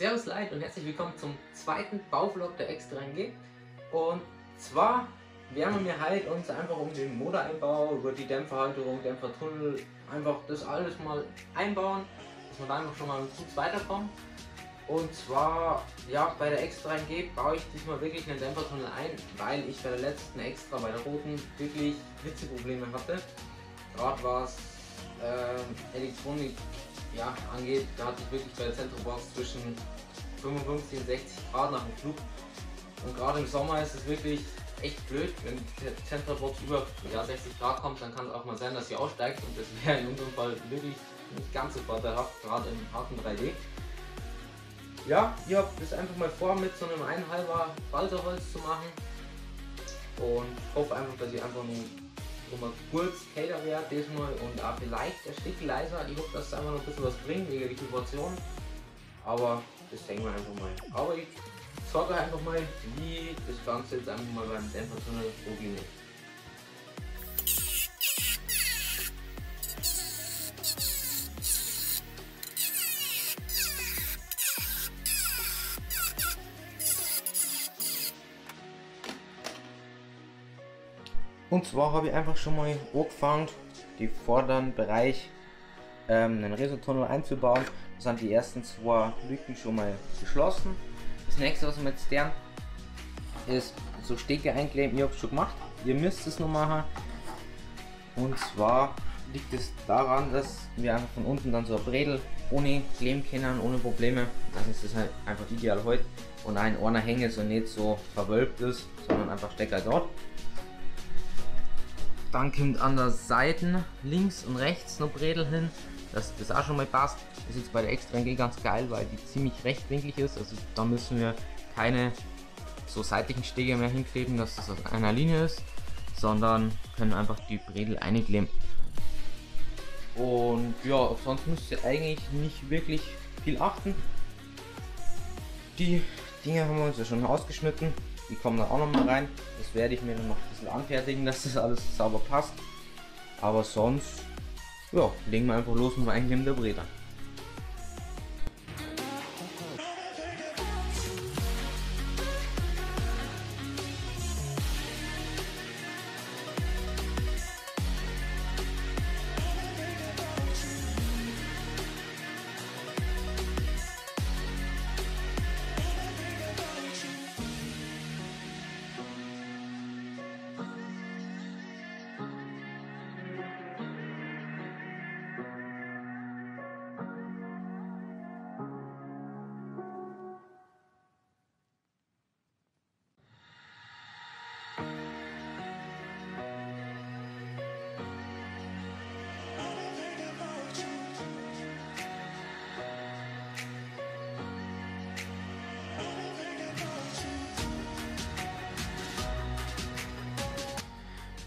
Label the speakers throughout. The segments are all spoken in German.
Speaker 1: Servus Leute und herzlich willkommen zum zweiten Bauvlog der Extra MG. Und zwar werden wir heute uns einfach um den Motoreinbau, über die Dämpferhalterung, Dämpfertunnel, einfach das alles mal einbauen, dass wir da einfach schon mal gut weiterkommen. Und zwar, ja, bei der Extra MG baue ich diesmal wirklich einen Dämpfertunnel ein, weil ich bei der letzten Extra, bei der roten, wirklich Hitzeprobleme hatte. Gerade was Elektronik angeht, da hatte ich wirklich bei der Zentrobox zwischen 55 und 60 Grad nach dem Flug. Und gerade im Sommer ist es wirklich echt blöd, wenn die Zentrobox über 60 Grad kommt, dann kann es auch mal sein, dass sie aussteigt, und das wäre in unserem Fall wirklich nicht ganz so vorteilhaft, gerade im harten 3D. Ja, ich habe das einfach mal vor, mit so einem 1,5er Balsaholz zu machen, und hoffe einfach, dass ich einfach nur mal kurz kälter werde diesmal und auch vielleicht ein Stück leiser. Ich hoffe, dass es einfach noch ein bisschen was bringt wegen der Vibration, aber das denken wir einfach mal. Aber ich zeige euch einfach mal, wie das Ganze jetzt einfach mal beim Dämpfertunnel vorgeht. Und zwar habe ich einfach schon mal angefangen, die vorderen Bereich einen Resotunnel einzubauen. Da sind die ersten zwei Lücken schon mal geschlossen. Das nächste, was wir jetzt tun, ist so Stecke einkleben. Ich habe es schon gemacht, ihr müsst es noch machen. Und zwar liegt es daran, dass wir einfach von unten dann so ein Bredel ohne kleben können, ohne Probleme. Dann ist das halt einfach ideal heute. Und ein einer hängt so nicht so verwölbt ist, sondern einfach Stecker dort. Dann kommt an der Seite links und rechts noch Bredel hin, dass das auch schon mal passt. Das ist jetzt bei der Extra MG ganz geil, weil die ziemlich rechtwinklig ist. Also da müssen wir keine so seitlichen Stege mehr hinkleben, dass das auf einer Linie ist, sondern können einfach die Bredel einkleben. Und ja, sonst müsst ihr eigentlich nicht wirklich viel achten. Die Dinge haben wir uns ja schon ausgeschnitten. Die kommen dann auch noch mal rein. Das werde ich mir dann noch ein bisschen anfertigen, dass das alles sauber passt. Aber sonst, ja, legen wir einfach los mit dem Einkleben der Bredel.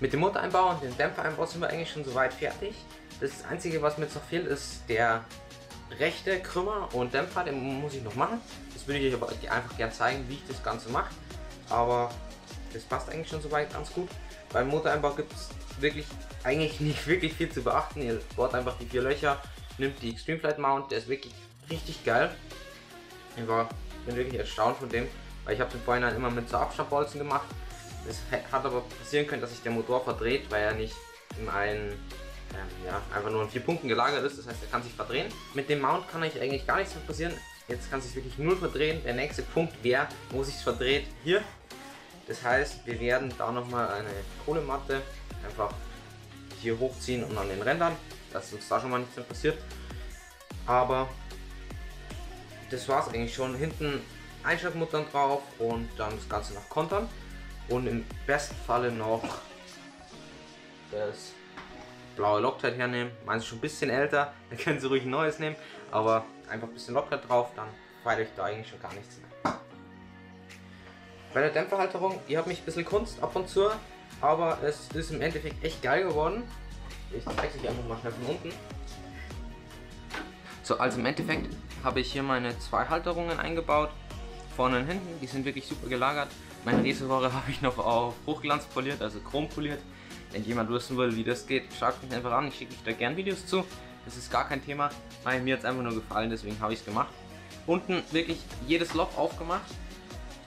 Speaker 1: Mit dem Motoreinbau und dem Dämpfereinbau sind wir eigentlich schon soweit fertig. Das Einzige, was mir jetzt noch fehlt, ist der rechte Krümmer und Dämpfer, den muss ich noch machen. Das würde ich euch aber einfach gerne zeigen, wie ich das Ganze mache. Aber das passt eigentlich schon soweit ganz gut. Beim Motoreinbau gibt es wirklich eigentlich nicht wirklich viel zu beachten. Ihr bohrt einfach die 4 Löcher, nimmt die Extreme Flight Mount, der ist wirklich richtig geil. Ich bin wirklich erstaunt von dem, weil ich habe den Vorhinein immer mit so Abschnappbolzen gemacht. Es hat aber passieren können, dass sich der Motor verdreht, weil er nicht in einen, einfach nur in 4 Punkten gelagert ist. Das heißt, er kann sich verdrehen. Mit dem Mount kann eigentlich gar nichts mehr passieren. Jetzt kann sich wirklich null verdrehen. Der nächste Punkt wäre, wo sich verdreht, hier. Das heißt, wir werden da nochmal eine Kohlematte einfach hier hochziehen und an den Rändern, dass uns da schon mal nichts mehr passiert. Aber das war es eigentlich schon. Hinten Einschaltmuttern drauf und dann das Ganze noch kontern. Und im besten Falle noch das blaue Loctite hernehmen. Meins ist schon ein bisschen älter, da können Sie ruhig ein neues nehmen, aber einfach ein bisschen Loctite drauf, dann feiert euch da eigentlich schon gar nichts mehr. Bei der Dämpferhalterung, die hat mich ein bisschen Kunst ab und zu, aber es ist im Endeffekt echt geil geworden. Ich zeige es euch einfach mal schnell von unten. So, also im Endeffekt habe ich hier meine 2 Halterungen eingebaut, vorne und hinten, die sind wirklich super gelagert. Meine Reservoire habe ich noch auf Hochglanz poliert, also Chrom poliert. Wenn jemand wissen will, wie das geht, schaut mich einfach an. Ich schicke euch da gern Videos zu. Das ist gar kein Thema. Mir hat es einfach nur gefallen, deswegen habe ich es gemacht. Unten wirklich jedes Loch aufgemacht.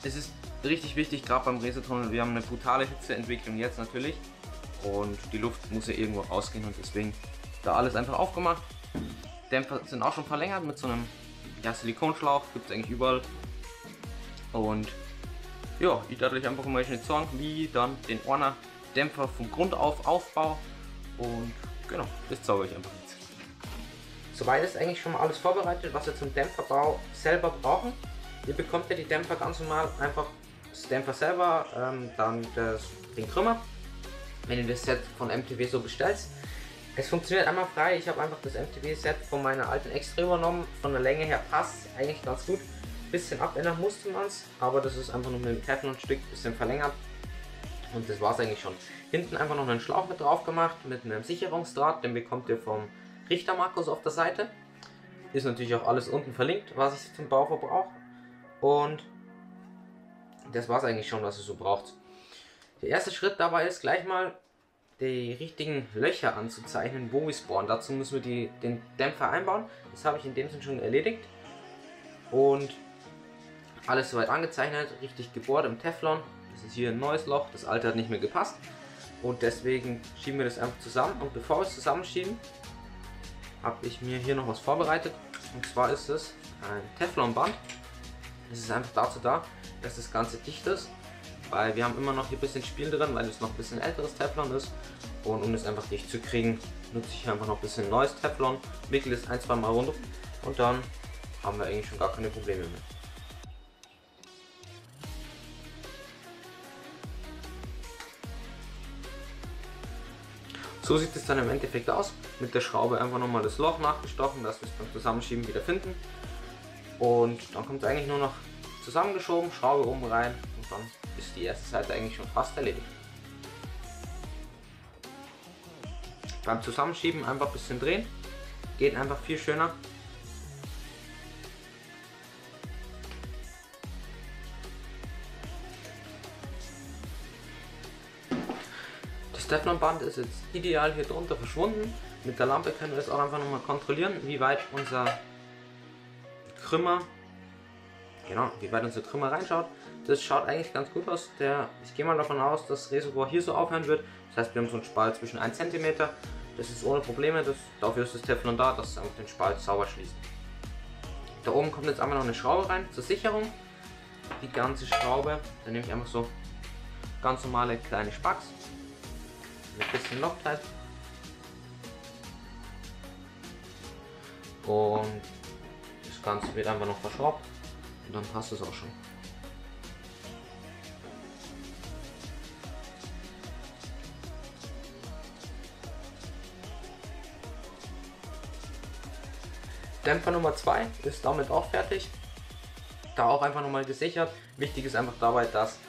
Speaker 1: Es ist richtig wichtig, gerade beim Racertunnel, wir haben eine brutale Hitzeentwicklung jetzt natürlich. Und die Luft muss ja irgendwo rausgehen und deswegen da alles einfach aufgemacht. Dämpfer sind auch schon verlängert mit so einem Silikonschlauch, gibt es eigentlich überall. Und ja, ich dachte euch einfach mal nicht sagen, wie dann den Orner Dämpfer vom Grund auf aufbau. Und genau, das zeige ich einfach jetzt. Soweit ist eigentlich schon mal alles vorbereitet, was wir zum Dämpferbau selber brauchen. Ihr bekommt ja die Dämpfer ganz normal, einfach das Dämpfer selber, dann den Krümmer, wenn ihr das Set von MTW so bestellt. Es funktioniert einmal frei, ich habe einfach das MTW-Set von meiner alten Extra übernommen, von der Länge her passt eigentlich ganz gut. Bisschen abändern musste man es, aber das ist einfach nur mit dem Teflon-Stück ein bisschen verlängert und das war es eigentlich schon. Hinten einfach noch einen Schlauch mit drauf gemacht mit einem Sicherungsdraht, den bekommt ihr vom Richter Markus auf der Seite. Ist natürlich auch alles unten verlinkt, was ich zum Bau verbrauche. Und das war es eigentlich schon, was ihr so braucht. Der erste Schritt dabei ist gleich mal die richtigen Löcher anzuzeichnen, wo wir spawnen. Dazu müssen wir den Dämpfer einbauen. Das habe ich in dem Sinne schon erledigt. Und alles soweit angezeichnet, richtig gebohrt im Teflon. Das ist hier ein neues Loch, das alte hat nicht mehr gepasst. Und deswegen schieben wir das einfach zusammen. Und bevor wir es zusammenschieben, habe ich mir hier noch was vorbereitet. Und zwar ist es ein Teflonband. Das ist einfach dazu da, dass das Ganze dicht ist. Weil wir haben immer noch hier ein bisschen Spiel drin, weil es noch ein bisschen älteres Teflon ist. Und um das einfach dicht zu kriegen, nutze ich einfach noch ein bisschen neues Teflon, wickel es ein, zwei Mal runter und dann haben wir eigentlich schon gar keine Probleme mehr. So sieht es dann im Endeffekt aus. Mit der Schraube einfach nochmal das Loch nachgestochen, dass wir es beim Zusammenschieben wieder finden. Und dann kommt es eigentlich nur noch zusammengeschoben, Schraube oben rein und dann ist die erste Seite eigentlich schon fast erledigt. Beim Zusammenschieben einfach ein bisschen drehen, geht einfach viel schöner. Das Teflonband ist jetzt ideal hier drunter verschwunden. Mit der Lampe können wir es auch einfach nochmal kontrollieren, wie weit unser Krümmer reinschaut. Das schaut eigentlich ganz gut aus. Ich gehe mal davon aus, dass das Reservoir hier so aufhören wird. Das heißt, wir haben so einen Spalt zwischen 1 cm. Das ist ohne Probleme. Dafür ist das Teflon da, dass es einfach den Spalt sauber schließt. Da oben kommt jetzt einmal noch eine Schraube rein zur Sicherung. Die ganze Schraube, dann nehme ich einfach so ganz normale kleine Spacks mit ein bisschen Loctite. Und das Ganze wird einfach noch verschraubt und dann passt es auch schon. Dämpfer Nummer 2 ist damit auch fertig. Da auch einfach nochmal gesichert. Wichtig ist einfach dabei, dass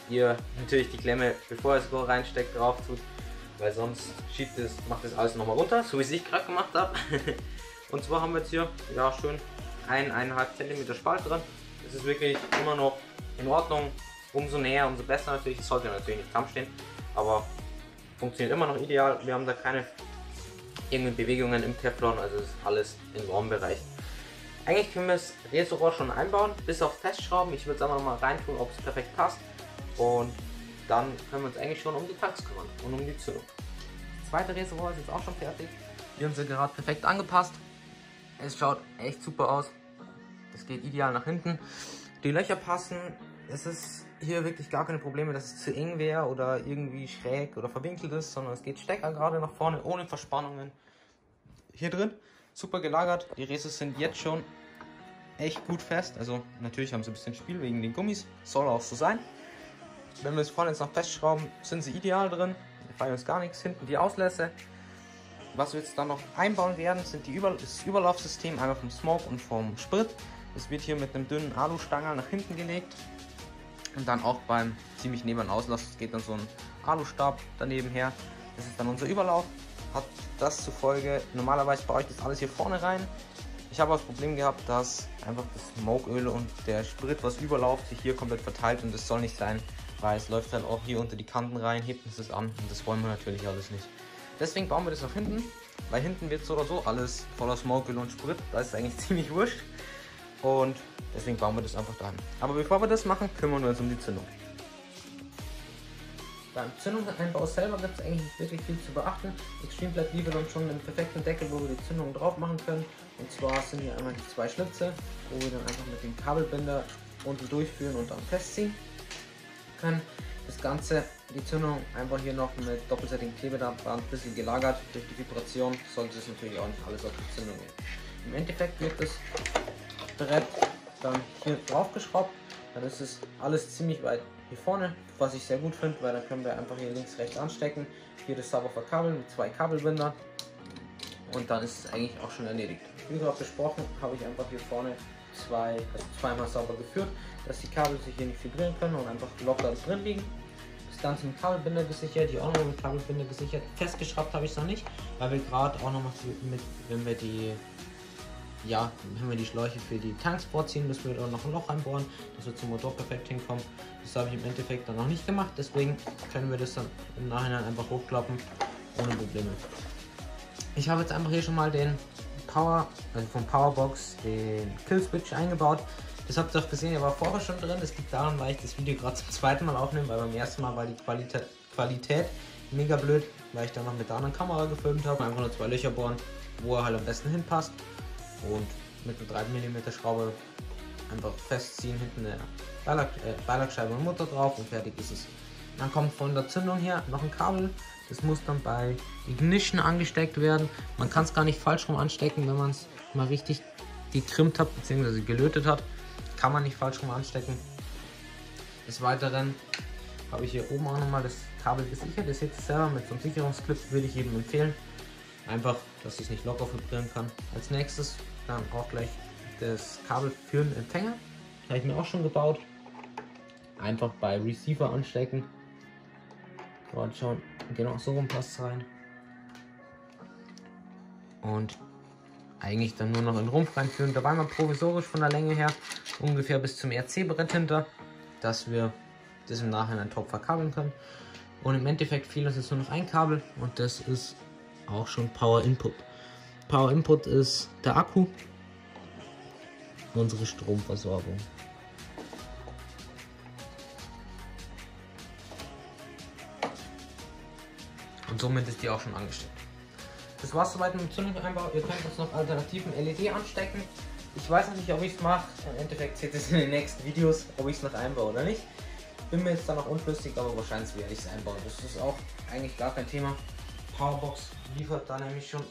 Speaker 1: ihr natürlich die Klemme, bevor ihr es so reinsteckt, drauf tut, weil sonst macht das alles nochmal runter, so wie es ich gerade gemacht habe. Und zwar haben wir jetzt hier ja schön 1,5 cm Spalt drin. Das ist wirklich immer noch in Ordnung. Umso näher, umso besser natürlich. Es sollte natürlich nicht stramm stehen, aber funktioniert immer noch ideal. Wir haben da keine irgendwelche Bewegungen im Teflon, also ist alles im Normbereich. Eigentlich können wir das Reservoir schon einbauen, bis auf Festschrauben. Ich würde es einfach noch mal reintun, ob es perfekt passt. Und dann können wir uns eigentlich schon um die Tanks kümmern und um die Zündung. Das zweite Reservoir ist jetzt auch schon fertig. Wir haben sie gerade perfekt angepasst. Es schaut echt super aus. Das geht ideal nach hinten. Die Löcher passen. Es ist hier wirklich gar keine Probleme, dass es zu eng wäre oder irgendwie schräg oder verwinkelt ist, sondern es geht Stecker gerade nach vorne ohne Verspannungen. Hier drin super gelagert. Die Reses sind jetzt schon echt gut fest. Also natürlich haben sie ein bisschen Spiel wegen den Gummis. Soll auch so sein. Wenn wir es vorne jetzt noch festschrauben, sind sie ideal drin. Da fällt uns gar nichts. Hinten die Auslässe. Was wir jetzt dann noch einbauen werden, sind das Überlaufsystem einmal vom Smoke und vom Sprit. Das wird hier mit einem dünnen Alustangerl nach hinten gelegt. Und dann auch beim ziemlich neben dem Auslass geht dann so ein Alustab daneben her. Das ist dann unser Überlauf. Hat das zur Folge, normalerweise baue ich das alles hier vorne rein. Ich habe das Problem gehabt, dass einfach das Smokeöl und der Sprit, was überläuft, sich hier komplett verteilt und das soll nicht sein, weil es läuft dann auch hier unter die Kanten rein, hebt uns das an und das wollen wir natürlich alles nicht. Deswegen bauen wir das nach hinten, weil hinten wird so oder so alles voller Smokeöl und Sprit, da ist es eigentlich ziemlich wurscht. und deswegen bauen wir das einfach da an. Aber bevor wir das machen, kümmern wir uns um die Zündung. Beim Zündungseinbau selber gibt es eigentlich nicht wirklich viel zu beachten. Extreme liefert uns schon einen perfekten Deckel, wo wir die Zündung drauf machen können. Und zwar sind hier einmal die zwei Schlitze, wo wir dann einfach mit dem Kabelbinder unten durchführen und dann festziehen können. Das Ganze, die Zündung einfach hier noch mit doppelseitigem Klebeband ein bisschen gelagert. Durch die Vibration sollte es natürlich auch nicht alles auf die Zündung gehen. Im Endeffekt wird das Brett dann hier drauf geschraubt. Dann ist es alles ziemlich weit hier vorne, was ich sehr gut finde, weil dann können wir einfach hier links, rechts anstecken. Hier das sauber verkabeln mit zwei Kabelbindern und dann ist es eigentlich auch schon erledigt. Wie gerade besprochen, habe ich einfach hier vorne zweimal sauber geführt, dass die Kabel sich hier nicht vibrieren können und einfach locker drin liegen. Das Ganze mit Kabelbinder gesichert, die auch noch mit Kabelbinder gesichert. Festgeschraubt habe ich es noch nicht, weil wir gerade auch noch mit, wenn wir die Schläuche für die Tanks vorziehen, müssen wir da noch ein Loch einbohren, dass wir zum Motor perfekt hinkommen. Das habe ich im Endeffekt dann noch nicht gemacht, deswegen können wir das dann im Nachhinein einfach hochklappen, ohne Probleme. Ich habe jetzt einfach hier schon mal den vom Powerbox den Killswitch eingebaut. Das habt ihr auch gesehen, der war vorher schon drin. Das liegt daran, weil ich das Video gerade zum zweiten Mal aufnehme, weil beim ersten Mal war die Qualität mega blöd, weil ich da noch mit der anderen Kamera gefilmt habe. Einfach nur zwei Löcher bohren, wo er halt am besten hinpasst. Und mit einer 3 mm Schraube einfach festziehen, hinten eine Beilagscheibe und Mutter drauf und fertig ist es. Dann kommt von der Zündung her noch ein Kabel, das muss dann bei Ignition angesteckt werden. Man kann es gar nicht falsch rum anstecken, wenn man es mal richtig gekrimmt hat bzw. gelötet hat, kann man nicht falsch rum anstecken. Des Weiteren habe ich hier oben auch nochmal das Kabel gesichert, das jetzt selber mit so einem Sicherungsclip würde ich jedem empfehlen. Einfach, dass es nicht locker vibrieren kann. Als nächstes dann auch gleich das Kabel für den Empfänger. Habe ich mir auch schon gebaut. Einfach bei Receiver anstecken. Dort schauen, genau so rum passt es rein. Und eigentlich dann nur noch in den Rumpf reinführen. Da war man provisorisch von der Länge her ungefähr bis zum RC-Brett hinter, dass wir das im Nachhinein top verkabeln können. Und im Endeffekt fehlt uns jetzt nur noch ein Kabel und das ist auch schon Power Input. Power Input ist der Akku, unsere Stromversorgung. Und somit ist die auch schon angesteckt. Das war's soweit mit dem Zündungseinbau. Ihr könnt jetzt noch alternativen LED anstecken. Ich weiß noch nicht, ob ich es mache. Im Endeffekt seht ihr es in den nächsten Videos, ob ich es noch einbaue oder nicht. Bin mir jetzt da noch unschlüssig, aber wahrscheinlich werde ich es einbauen. Das ist auch eigentlich gar kein Thema. Powerbox liefert da nämlich schon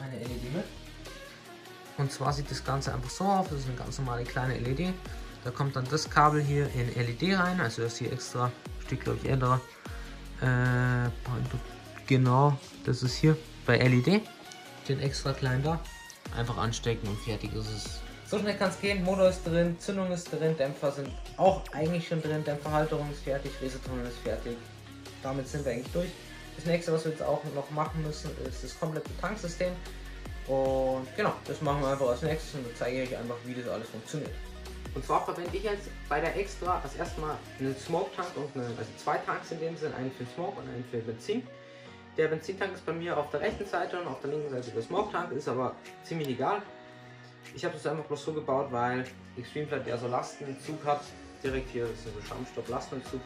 Speaker 1: eine LED mit. Und zwar sieht das Ganze einfach so aus. Das ist eine ganz normale kleine LED. Da kommt dann das Kabel hier in LED rein. Also das hier extra, steht glaube ich älter. Genau, das ist hier bei LED. Den extra klein da. Einfach anstecken und fertig ist es. So schnell kann es gehen. Motor ist drin, Zündung ist drin, Dämpfer sind auch eigentlich schon drin, Dämpferhalterung ist fertig, Fräsetunnel ist fertig. Damit sind wir eigentlich durch. Das nächste, was wir jetzt auch noch machen müssen, ist das komplette Tanksystem. Und genau, das machen wir einfach als nächstes und dann zeige ich euch einfach, wie das alles funktioniert. Und zwar verwende ich jetzt bei der Extra als erstmal einen Smoke-Tank und also zwei Tanks in dem Sinne, einen für Smoke und einen für Benzin. Der Benzintank ist bei mir auf der rechten Seite und auf der linken Seite der Smoke-Tank, ist aber ziemlich egal. Ich habe das einfach bloß so gebaut, weil Extreme, der so Lastenentzug hat, direkt hier, das ist so Schaumstoff-Lastenentzug,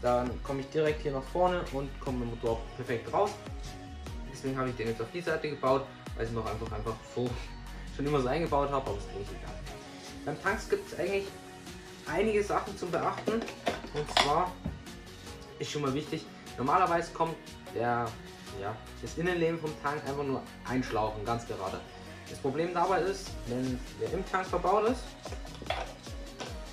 Speaker 1: dann komme ich direkt hier nach vorne und komme mit dem Motor perfekt raus. Deswegen habe ich den jetzt auf die Seite gebaut, weil ich ihn noch einfach so schon immer so eingebaut habe, aber ist eigentlich egal. Beim Tanks gibt es eigentlich einige Sachen zum Beachten, und zwar ist schon mal wichtig, normalerweise kommt das Innenleben vom Tank einfach nur einschlaufen, ganz gerade. Das Problem dabei ist, wenn der im Tank verbaut ist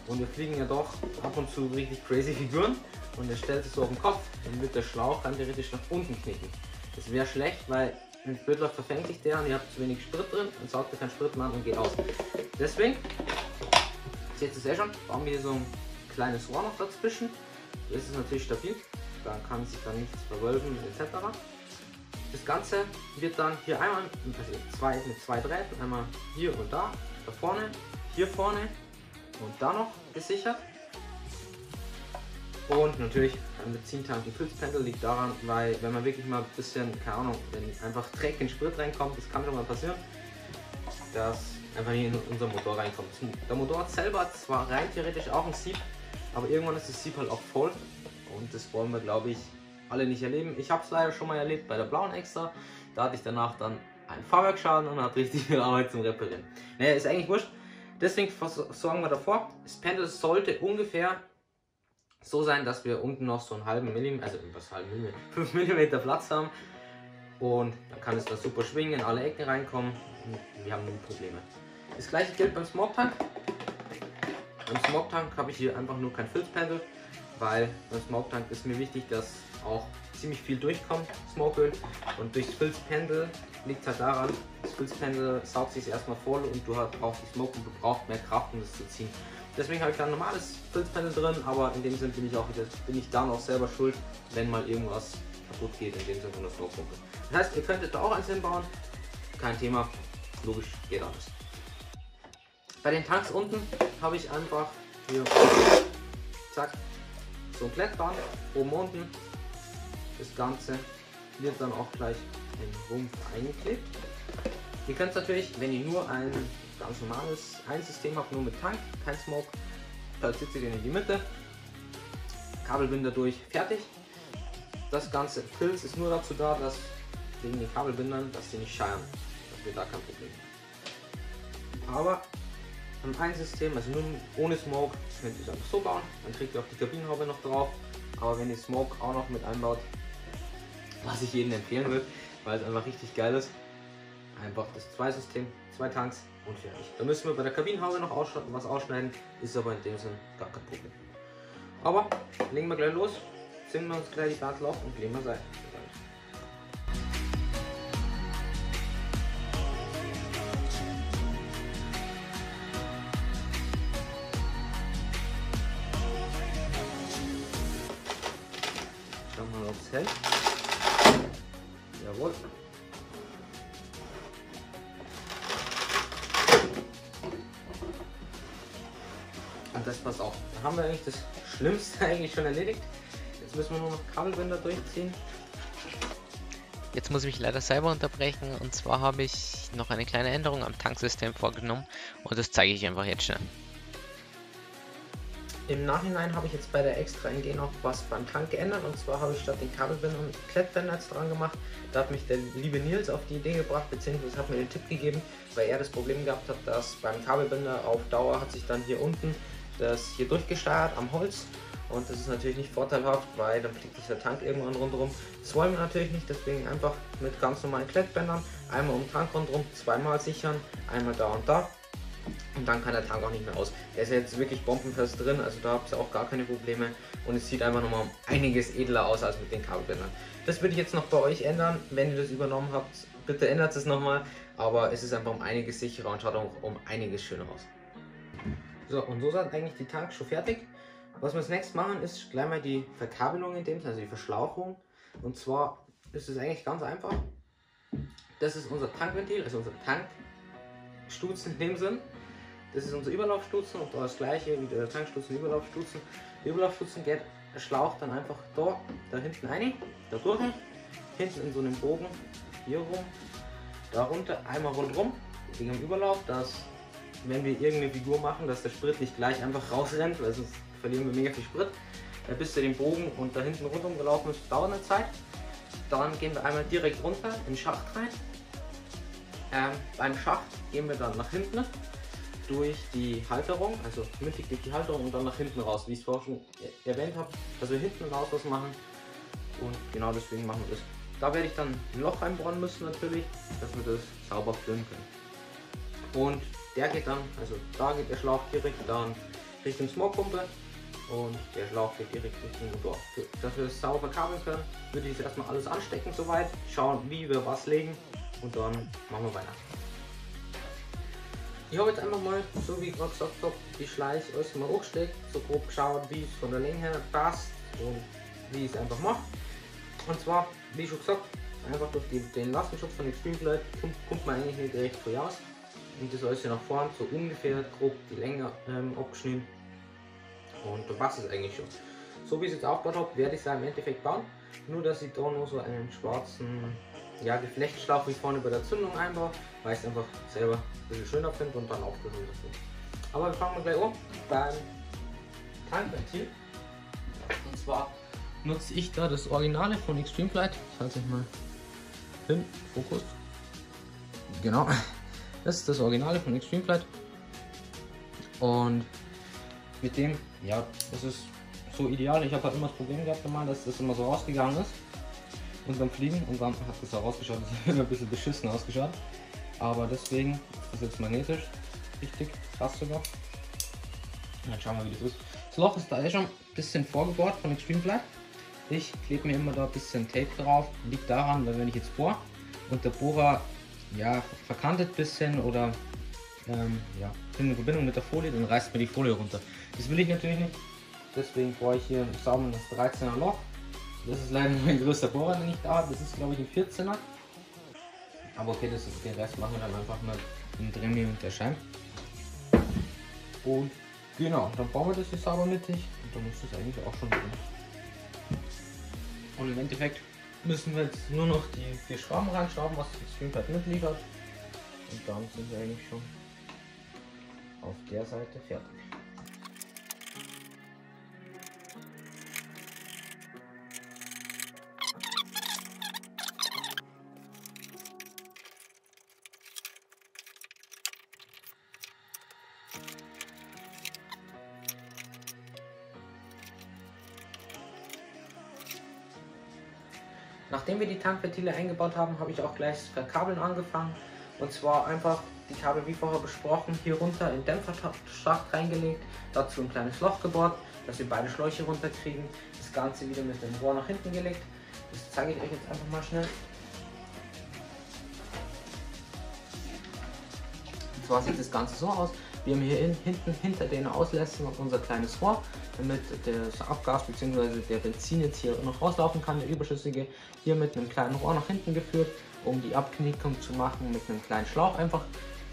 Speaker 1: und wir fliegen ja doch ab und zu richtig crazy Figuren und der stellt sich so auf den Kopf, dann wird der Schlauch dann theoretisch nach unten knicken. Das wäre schlecht, weil wenn es blöd läuft, verfängt sich der und ihr habt zu wenig Sprit drin und saugt ihr keinen Sprit mehr an und geht aus. Deswegen, seht ihr es ja schon, bauen wir hier so ein kleines Rohr noch dazwischen. Hier ist es natürlich stabil, da kann sich dann nichts verwölben etc. Das Ganze wird dann hier einmal mit zwei Drähten, einmal hier und da vorne, hier vorne und da noch gesichert. Und natürlich ein Benzintank und Filzpendel liegt daran, weil wenn man wirklich mal ein bisschen, keine Ahnung, wenn einfach Dreck in Sprit reinkommt, das kann schon mal passieren, dass einfach hier in unser Motor reinkommt. Der Motor selber hat zwar rein theoretisch auch ein Sieb, aber irgendwann ist das Sieb halt auch voll und das wollen wir, glaube ich, alle nicht erleben. Ich habe es leider schon mal erlebt bei der blauen Extra, da hatte ich danach dann einen Fahrwerksschaden und hat richtig viel Arbeit zum Reparieren. Naja, ist eigentlich wurscht, deswegen sorgen wir davor. Das Pendel sollte ungefähr so sein, dass wir unten noch so einen halben Millimeter, also was halben Millimeter, 5 mm Platz haben und dann kann es da super schwingen, in alle Ecken reinkommen und wir haben nie Probleme. Das gleiche gilt beim Smoke Tank. Beim Smoke Tank habe ich hier einfach nur kein Filzpendel, weil beim Smoke Tank ist mir wichtig, dass auch ziemlich viel durchkommt, Smokeöl, und durchs Filzpendel liegt es halt daran, das Filzpendel saugt sich erstmal voll und du hast auch die Smoke-Pumpe braucht mehr Kraft, um das zu ziehen. Deswegen habe ich da ein normales Filzpendel drin, aber in dem Sinn bin ich dann auch selber schuld, wenn mal irgendwas kaputt geht, in dem Sinn von der Smoke-Pumpe. Das heißt, ihr könntet da auch eins hinbauen, kein Thema, logisch, geht alles. Bei den Tanks unten habe ich einfach hier, zack, so ein Klettband, oben unten. Das Ganze wird dann auch gleich im Rumpf eingeklebt. Ihr könnt natürlich, wenn ihr nur ein ganz normales Einsystem habt, nur mit Tank, kein Smoke, platziert ihr den in die Mitte, Kabelbinder durch, fertig. Das ganze Filz ist nur dazu da, dass wegen den Kabelbindern, dass sie nicht scheuern, dass wir da kein Problem haben. Aber am Einsystem, also nur ohne Smoke, könnt ihr es einfach so bauen, dann kriegt ihr auch die Kabinenhaube noch drauf. Aber wenn ihr Smoke auch noch mit einbaut, was ich jedem empfehlen würde, weil es einfach richtig geil ist, einfach das Zwei-System, 2 Tanks und fertig. Da müssen wir bei der Kabinenhaube noch was ausschneiden, ist aber in dem Sinn gar kein Problem. Aber legen wir gleich los, ziehen wir uns gleich die Gartel auf und legen wir Seiten. Schauen wir mal, ob es hält. Jawohl. Und das passt auch. Da haben wir eigentlich das Schlimmste eigentlich schon erledigt. Jetzt müssen wir nur noch Kabelbinder durchziehen.
Speaker 2: Jetzt muss ich mich leider selber unterbrechen, und zwar habe ich noch eine kleine Änderung am Tanksystem vorgenommen und das zeige ich einfach jetzt schnell.
Speaker 1: Im Nachhinein habe ich jetzt bei der Extra NG noch was beim Tank geändert, und zwar habe ich statt den Kabelbindern Klettbänder jetzt dran gemacht. Da hat mich der liebe Nils auf die Idee gebracht, beziehungsweise hat mir den Tipp gegeben, weil er das Problem gehabt hat, dass beim Kabelbinder auf Dauer hat sich dann hier unten das hier durchgesteuert am Holz, und das ist natürlich nicht vorteilhaft, weil dann fliegt dieser Tank irgendwann rundherum. Das wollen wir natürlich nicht, deswegen einfach mit ganz normalen Klettbändern einmal um den Tank rundherum, zweimal sichern, einmal da und da. Und dann kann der Tank auch nicht mehr aus. Er ist jetzt wirklich bombenfest drin, also da habt ihr auch gar keine Probleme. Und es sieht einfach nochmal um einiges edler aus als mit den Kabelbindern. Das würde ich jetzt noch bei euch ändern, wenn ihr das übernommen habt. Bitte ändert es nochmal, aber es ist einfach um einiges sicherer und schaut auch um einiges schöner aus. So, und so sind eigentlich die Tanks schon fertig. Was wir als nächstes machen, ist gleich mal die Verkabelung in dem Sinne, also die Verschlauchung. Und zwar ist es eigentlich ganz einfach. Das ist unser Tankventil, also unser Tankstutzen in dem Sinn. Das ist unser Überlaufstutzen und das gleiche wie der Tankstutzen, Überlaufstutzen. Der Überlaufstutzen geht der Schlauch dann einfach da hinten rein, da durch, hinten in so einem Bogen, hier rum, da runter, einmal rundherum, wegen dem Überlauf, dass wenn wir irgendeine Figur machen, dass der Sprit nicht gleich einfach rausrennt, weil sonst verlieren wir mega viel Sprit. Bis zu dem Bogen und da hinten rundherum gelaufen ist, dauert eine Zeit. Dann gehen wir einmal direkt runter in den Schacht rein. Beim Schacht gehen wir dann nach hinten durch die Halterung, also mittig durch die Halterung und dann nach hinten raus, wie ich es vorher schon erwähnt habe, dass wir hinten raus was machen, und genau deswegen machen wir das. Da werde ich dann ein Loch reinbohren müssen natürlich, dass wir das sauber füllen können. Und der geht dann, also da geht der Schlauch direkt dann Richtung Smoke-Pumpe und der Schlauch geht direkt Richtung Motor. Dass wir das sauber verkabeln können, würde ich jetzt erstmal alles anstecken soweit, schauen wie wir was legen und dann machen wir weiter. Ich habe jetzt einfach mal, so wie ich gerade gesagt habe, die Schleife alles mal hochgesteckt, so grob geschaut, wie es von der Länge her passt und wie ich es einfach mache. Und zwar, wie schon gesagt, einfach durch den Lastenschutz von Extreme Glide kommt man eigentlich nicht recht viel aus. Und das alles hier nach vorne, so ungefähr grob die Länge abgeschnitten. Und da passt es eigentlich schon. So wie ich es jetzt aufgebaut habe, werde ich es im Endeffekt bauen. Nur dass ich da nur so einen schwarzen ja, Geflechtsschlauch wie vorne bei der Zündung einbaue, weil ich es einfach selber ein bisschen schöner finde und dann aufgerührt finde. Aber wir fangen mal gleich an beim Tankventil. Und zwar nutze ich da das Originale von Extreme Flight. Ich halte es mal hin, Fokus. Genau, das ist das Originale von Extreme Flight. Und mit dem, ja, das ist so ideal. Ich habe halt immer das Problem gehabt, dass das immer so rausgegangen ist und beim Fliegen, und dann hat das auch rausgeschaut, das hat immer ein bisschen beschissen ausgeschaut. Aber deswegen ist das jetzt magnetisch, richtig krass sogar. Dann schauen wir, wie das ist. Das Loch ist da eh schon ein bisschen vorgebohrt von Extreme Flight. Ich klebe mir immer da ein bisschen Tape drauf. Liegt daran, weil wenn ich jetzt bohre und der Bohrer ja verkantet ein bisschen oder ja, in Verbindung mit der Folie, dann reißt mir die Folie runter. Das will ich natürlich nicht. Deswegen bohre ich hier ein sauberes 13er Loch. Das ist leider mein größter Bohrer, den ich da habe. Das ist, glaube ich, ein 14er. Aber okay, das ist, den Rest machen wir dann einfach mal im Dremel und der Schein. Und genau, dann bauen wir das hier sauber mittig und dann ist das eigentlich auch schon drin. Und im Endeffekt müssen wir jetzt nur noch die 4 Schrauben reinschrauben, was das Extreme Flight mitliefert. Und dann sind wir eigentlich schon auf der Seite fertig. Nachdem wir die Tankventile eingebaut haben, habe ich auch gleich das Verkabeln angefangen. Und zwar einfach die Kabel wie vorher besprochen hier runter in den Dämpferschacht reingelegt, dazu ein kleines Loch gebohrt, dass wir beide Schläuche runterkriegen. Das Ganze wieder mit dem Rohr nach hinten gelegt. Das zeige ich euch jetzt einfach mal schnell. Und zwar sieht das Ganze so aus. Wir haben hier hinten hinter den Auslässen unser kleines Rohr, damit das Abgas bzw. der Benzin jetzt hier noch rauslaufen kann, der überschüssige. Hier mit einem kleinen Rohr nach hinten geführt, um die Abknickung zu machen, mit einem kleinen Schlauch einfach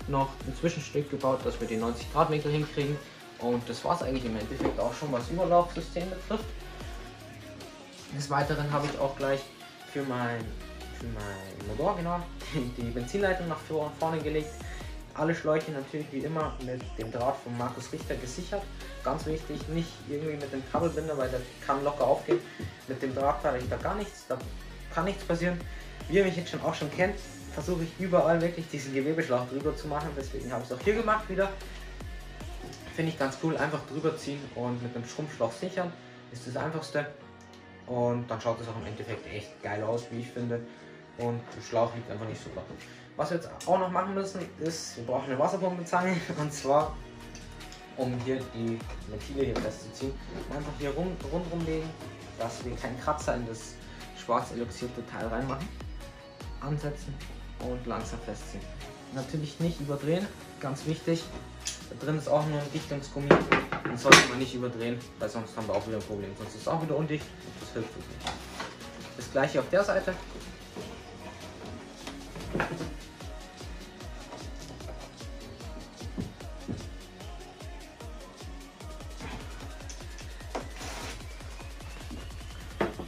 Speaker 1: noch ein Zwischenstück gebaut, dass wir die 90 Grad Winkel hinkriegen. Und das war es eigentlich im Endeffekt auch schon, was Überlaufsystem betrifft. Des Weiteren habe ich auch gleich für mein Motor genau die Benzinleitung nach vorne gelegt. Alle Schläuche natürlich wie immer mit dem Draht von Markus Richter gesichert. Ganz wichtig, nicht irgendwie mit dem Kabelbinder, weil der kann locker aufgehen. Mit dem Draht fahre ich da gar nichts, da kann nichts passieren. Wie ihr mich jetzt auch schon kennt, versuche ich überall wirklich diesen Gewebeschlauch drüber zu machen. Deswegen habe ich es auch hier gemacht wieder. Finde ich ganz cool, einfach drüber ziehen und mit einem Schrumpfschlauch sichern. Ist das einfachste. Und dann schaut es auch im Endeffekt echt geil aus, wie ich finde. Und der Schlauch liegt einfach nicht so flach. Was wir jetzt auch noch machen müssen, ist, wir brauchen eine Wasserpumpenzange, und zwar, um hier die Ventile hier festzuziehen, einfach hier rundherum legen, dass wir keinen Kratzer in das schwarz eloxierte Teil reinmachen, ansetzen und langsam festziehen. Natürlich nicht überdrehen, ganz wichtig, da drin ist auch nur ein Dichtungsgummi, den sollte man nicht überdrehen, weil sonst haben wir auch wieder ein Problem, sonst ist es auch wieder undicht, das hilft uns nicht. Das gleiche auf der Seite.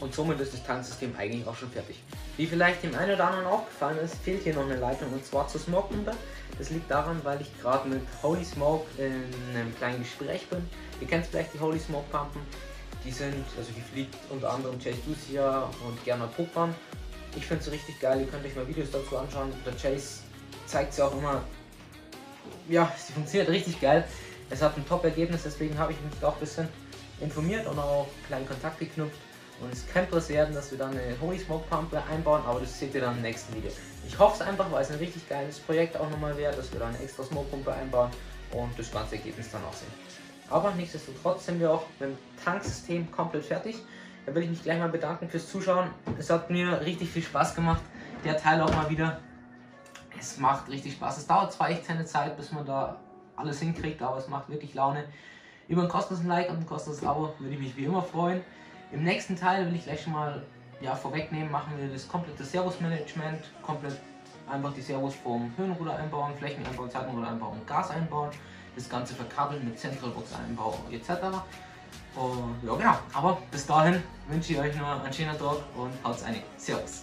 Speaker 1: Und somit ist das Tanksystem eigentlich auch schon fertig. Wie vielleicht dem einen oder anderen aufgefallen ist, fehlt hier noch eine Leitung, und zwar zur Smoke-Pumpe. Das liegt daran, weil ich gerade mit Holy Smoke in einem kleinen Gespräch bin. Ihr kennt vielleicht die Holy Smoke Pumpen. Die sind, also die fliegt unter anderem Chase Lucia und Gernot Puckmann. Ich finde sie richtig geil, ihr könnt euch mal Videos dazu anschauen. Der Chase zeigt sie auch immer. Ja, sie funktioniert richtig geil. Es hat ein Top-Ergebnis, deswegen habe ich mich auch ein bisschen informiert und auch einen kleinen Kontakt geknüpft. Und es könnte was werden, dass wir dann eine Holy Smoke Pumpe einbauen, aber das seht ihr dann im nächsten Video. Ich hoffe es einfach, weil es ein richtig geiles Projekt auch nochmal wäre, dass wir dann eine extra Smoke Pumpe einbauen und das ganze Ergebnis dann auch sehen. Aber nichtsdestotrotz sind wir auch mit dem Tanksystem komplett fertig. Da will ich mich gleich mal bedanken fürs Zuschauen. Es hat mir richtig viel Spaß gemacht, der Teil auch mal wieder. Es macht richtig Spaß. Es dauert zwar echt seine Zeit, bis man da alles hinkriegt, aber es macht wirklich Laune. Über ein kostenloses Like und ein kostenloses Abo würde ich mich wie immer freuen. Im nächsten Teil will ich gleich schon mal vorwegnehmen, machen wir das komplette Servos-Management, komplett einfach die Servos vom Höhenruder einbauen, Flächen einbauen, Seitenruder einbauen und Gas einbauen, das Ganze verkabeln mit Centralbox Einbau etc. Und ja genau, aber bis dahin wünsche ich euch noch einen schönen Tag und haut's rein. Servus!